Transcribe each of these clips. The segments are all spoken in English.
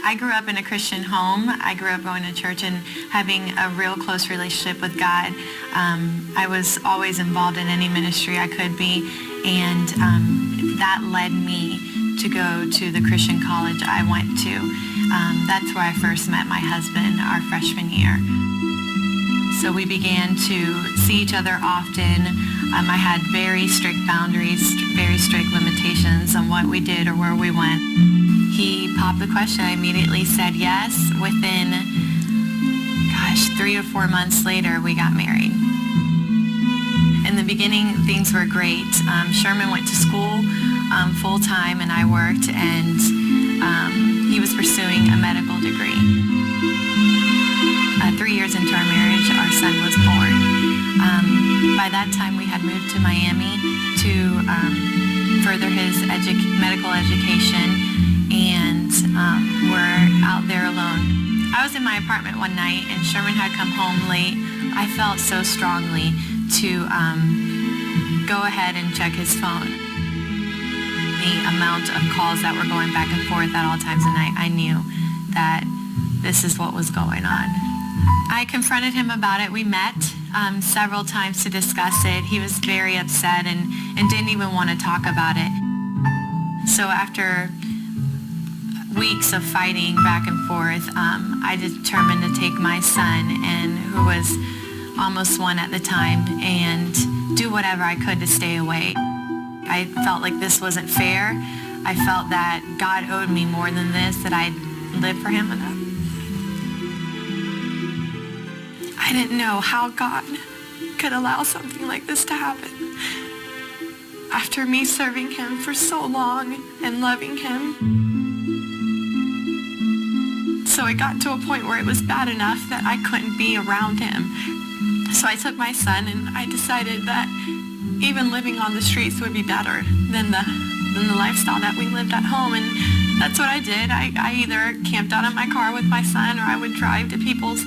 I grew up in a Christian home. I grew up going to church and having a real close relationship with God. I was always involved in any ministry I could be, and that led me to go to the Christian college I went to. That's where I first met my husband our freshman year. So we began to see each other often. I had very strict boundaries, very strict limitations on what we did or where we went. He popped the question. I immediately said yes. Within, 3 or 4 months later, we got married. In the beginning, things were great. Sherman went to school full-time, and I worked, and he was pursuing a medical degree. 3 years into our marriage, our son was born. By that time, we had moved to Miami to further his medical education, and we're out there alone. I was in my apartment one night, and Sherman had come home late. I felt so strongly to go ahead and check his phone. The amount of calls that were going back and forth at all times of night, I knew that this is what was going on. I confronted him about it. We met several times to discuss it. He was very upset and didn't even want to talk about it. So after weeks of fighting back and forth, I determined to take my son, who was almost 1 at the time, and do whatever I could to stay away. I felt like this wasn't fair. I felt that God owed me more than this, that I'd lived for him enough. I didn't know how God could allow something like this to happen. After me serving him for so long and loving him. So it got to a point where it was bad enough that I couldn't be around him. So I took my son, and I decided that even living on the streets would be better than the lifestyle that we lived at home. And that's what I did. I either camped out in my car with my son, or I would drive to people's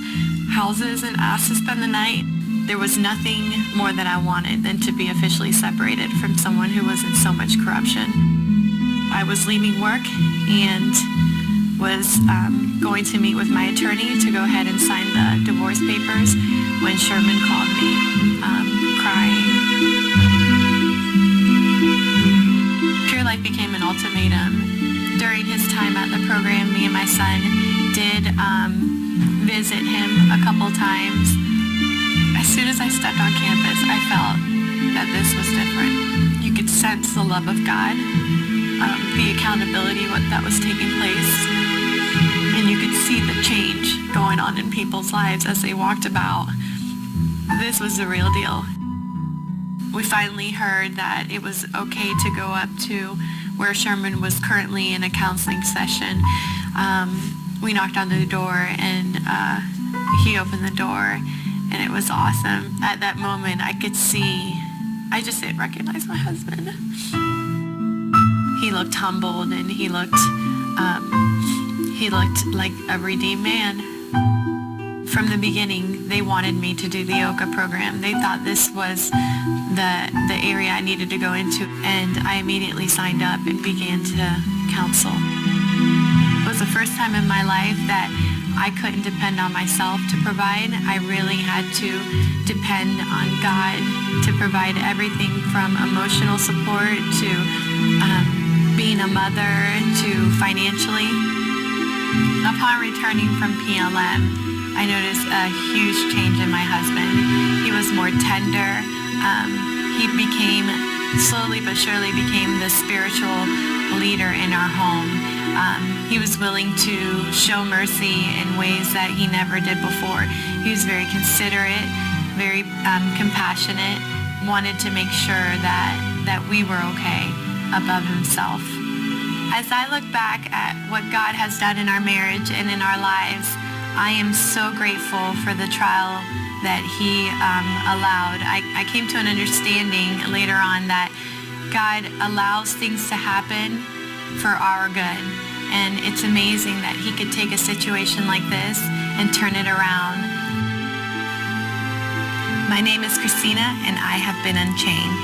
houses and ask to spend the night. There was nothing more that I wanted than to be officially separated from someone who was in so much corruption. I was leaving work and was going to meet with my attorney to go ahead and sign the divorce papers when Sherman called me, crying. Pure Life became an ultimatum. During his time at the program, me and my son did visit him a couple times. As soon as I stepped on campus, I felt that this was different. You could sense the love of God, the accountability that was taking place, and you could see the change going on in people's lives as they walked about. This was the real deal. We finally heard that it was okay to go up to where Sherman was currently in a counseling session. We knocked on the door, and he opened the door, and it was awesome. At that moment, I could see, I just didn't recognize my husband. He looked humbled, and he looked like a redeemed man. From the beginning, they wanted me to do the OCA program. They thought this was the area I needed to go into, and I immediately signed up and began to counsel. It was the first time in my life that I couldn't depend on myself to provide. I really had to depend on God to provide everything from emotional support to being a mother to financially. Upon returning from PLM, I noticed a huge change in my husband. He was more tender. He slowly but surely became the spiritual leader in our home. He was willing to show mercy in ways that he never did before. He was very considerate, very compassionate, wanted to make sure that we were okay above himself. As I look back at what God has done in our marriage and in our lives, I am so grateful for the trial that he allowed. I came to an understanding later on that God allows things to happen for our good. And it's amazing that he could take a situation like this and turn it around. My name is Cristina, and I have been unchained.